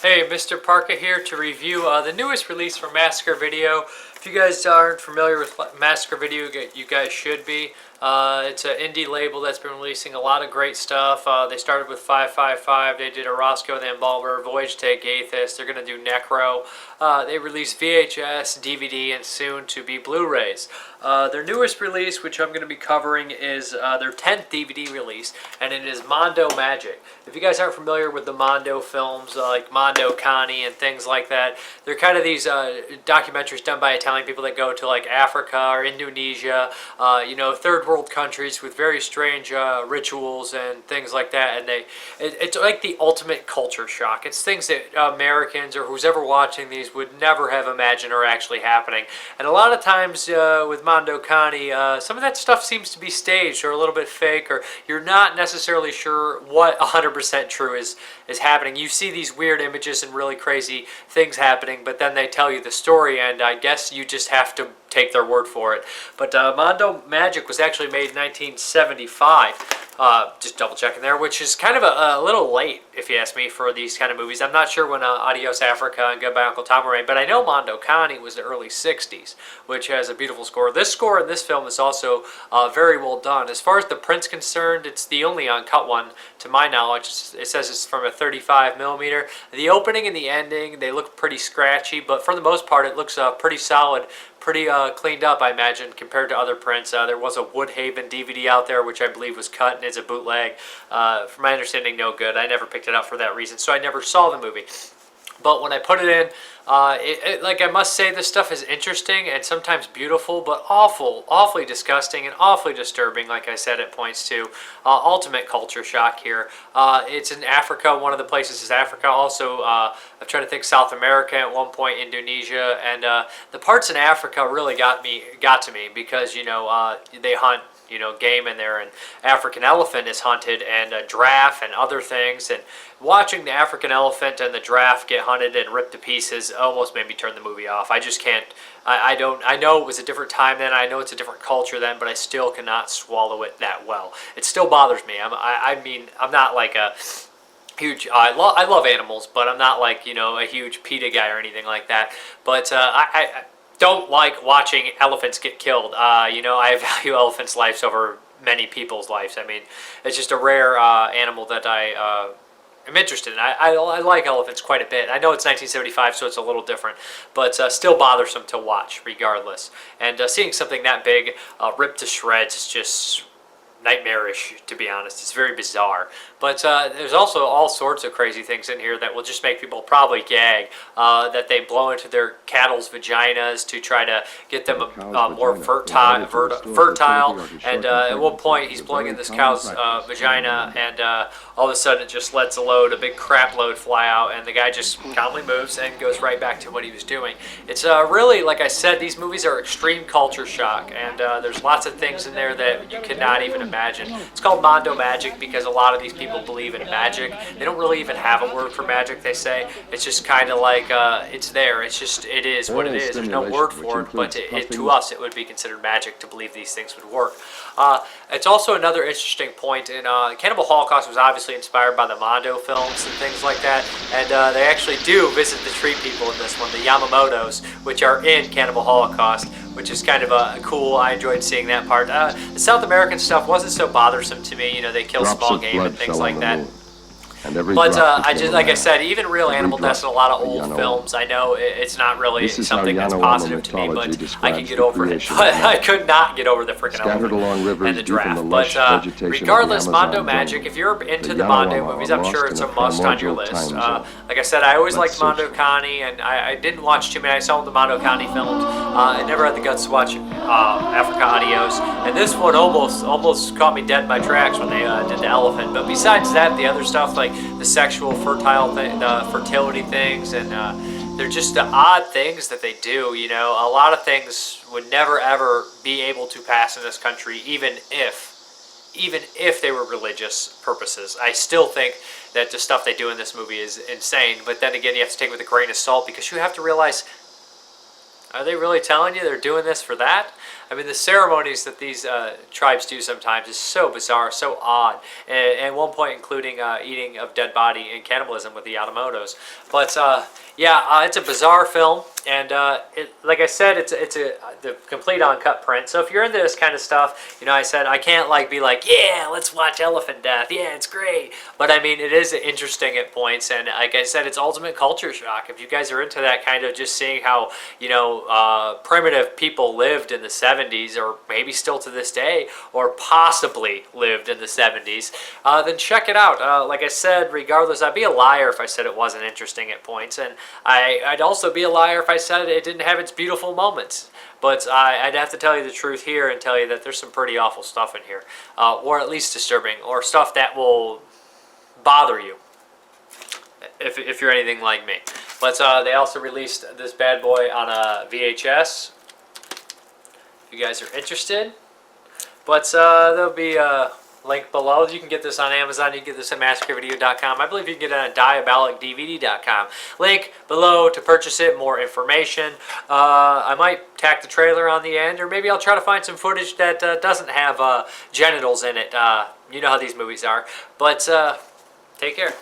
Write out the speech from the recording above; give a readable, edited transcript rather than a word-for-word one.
Hey, Mrparka here to review the newest release from Massacre Video. If you guys aren't familiar with Massacre Video, you guys should be. It's an indie label that's been releasing a lot of great stuff. They started with 555, they did a Roscoe and the Embalmer, Voyage to Agathis, they're going to do Necro. They released VHS, DVD, and soon to be Blu-rays. Their newest release, which I'm going to be covering, is their 10th DVD release, and it is Mondo Magic. If you guys aren't familiar with the Mondo films, like Mondo Cane and things like that, they're kind of these documentaries done by Italian people that go to like Africa or Indonesia, third world countries with very strange rituals and things like that, and it's like the ultimate culture shock. It's things that Americans or who's ever watching these would never have imagined are actually happening. And a lot of times with Mondo Cane, some of that stuff seems to be staged or a little bit fake, or you're not necessarily sure what 100% true is happening. You see these weird images and really crazy things happening, but then they tell you the story, and I guess you just have to take their word for it. But Mondo Magic was actually made in 1975. Just double checking there, which is kind of a little late, if you ask me, for these kind of movies. I'm not sure when Adios Africa and Goodbye Uncle Tom were made, but I know Mondo Cane was the early 60s, which has a beautiful score. This score in this film is also very well done. As far as the print's concerned, it's the only uncut one, to my knowledge. It says it's from a 35mm. The opening and the ending, they look pretty scratchy, but for the most part, it looks pretty solid, pretty cleaned up, I imagine, compared to other prints. There was a Woodhaven DVD out there, which I believe was cut and is a bootleg. From my understanding, no good. I never picked it up for that reason, so I never saw the movie. But when I put it in, like I must say, this stuff is interesting and sometimes beautiful, but awfully disgusting and awfully disturbing. Like I said, it points to ultimate culture shock here. It's in Africa. One of the places is Africa. Also, I'm trying to think, South America at one point, Indonesia, and the parts in Africa really got to me because they hunt game in there, and African elephant is hunted, and a giraffe and other things, and watching the African elephant and the giraffe get hunted and ripped to pieces almost made me turn the movie off. I just can't. I know it was a different time then. I know it's a different culture then, but I still cannot swallow it that well. It still bothers me. I'm not like a huge. I love animals, but I'm not like a huge PETA guy or anything like that. But I don't like watching elephants get killed. I value elephants' lives over many people's lives. I mean, it's just a rare animal that I am interested in. I like elephants quite a bit. I know it's 1975, so it's a little different, but still bothersome to watch regardless. And seeing something that big ripped to shreds is just nightmarish, to be honest. It's very bizarre. But there's also all sorts of crazy things in here that will just make people probably gag, that they blow into their cattle's vaginas to try to get them more fertile. And at one point he's blowing in this cow's vagina, and all of a sudden it just lets a big crap load fly out, and the guy just calmly moves and goes right back to what he was doing. It's really, like I said, these movies are extreme culture shock, and there's lots of things in there that you cannot even imagine. It's called Mondo Magic because a lot of these people believe in magic. They don't really even have a word for magic, they say. It's just kind of like, it's there. It is what it is. There's no word for it, but to us it would be considered magic to believe these things would work. It's also another interesting point in Cannibal Holocaust was obviously inspired by the Mondo films and things like that, and they actually do visit the tree people in this one, the Yamamotos, which are in Cannibal Holocaust, which is kind of cool. I enjoyed seeing that part. The South American stuff wasn't so bothersome to me. They kill small game and things like that. But like I said, even Real Animal Nest and a lot of old films, I know it's not really something that's positive to me, but I can get over it. But I could not get over the freaking elephant and the giraffe. But regardless, Mondo Magic, if you're into the Mondo movies, I'm sure it's a must on your list. Like I said, I always liked Mondo Cane, and I didn't watch too many. I saw the Mondo Cane films. I never had the guts to watch Africa Adios, and this one almost caught me dead in my tracks when they did the elephant. But besides that, the other stuff like the sexual fertility things, and they're just the odd things that they do. A lot of things would never ever be able to pass in this country, even if they were religious purposes. I still think that the stuff they do in this movie is insane, but then again, you have to take it with a grain of salt, because you have to realize, are they really telling you they're doing this for that? I mean, the ceremonies that these tribes do sometimes is so bizarre, so odd, and at one point including eating of dead body and cannibalism with the Yamamotos. But yeah, it's a bizarre film, and like I said, it's the complete uncut print. So if you're into this kind of stuff, you know, I said I can't like be like, yeah, let's watch elephant death. Yeah, it's great. But I mean, it is interesting at points, and like I said, it's ultimate culture shock. If you guys are into that kind of just seeing how, you know, primitive people lived in the 70s, or maybe still to this day, or possibly lived in the 70s, then check it out. Like I said, regardless, I'd be a liar if I said it wasn't interesting at points, and I'd also be a liar if I said it didn't have its beautiful moments. But I'd have to tell you the truth here and tell you that there's some pretty awful stuff in here, or at least disturbing, or stuff that will bother you if you're anything like me. But they also released this bad boy on a VHS, if you guys are interested. But there'll be a link below. You can get this on Amazon. You can get this at massacrevideo.com. I believe you can get it on diabolicdvd.com. Link below to purchase it. More information. I might tack the trailer on the end, or maybe I'll try to find some footage that doesn't have genitals in it. You know how these movies are. But take care.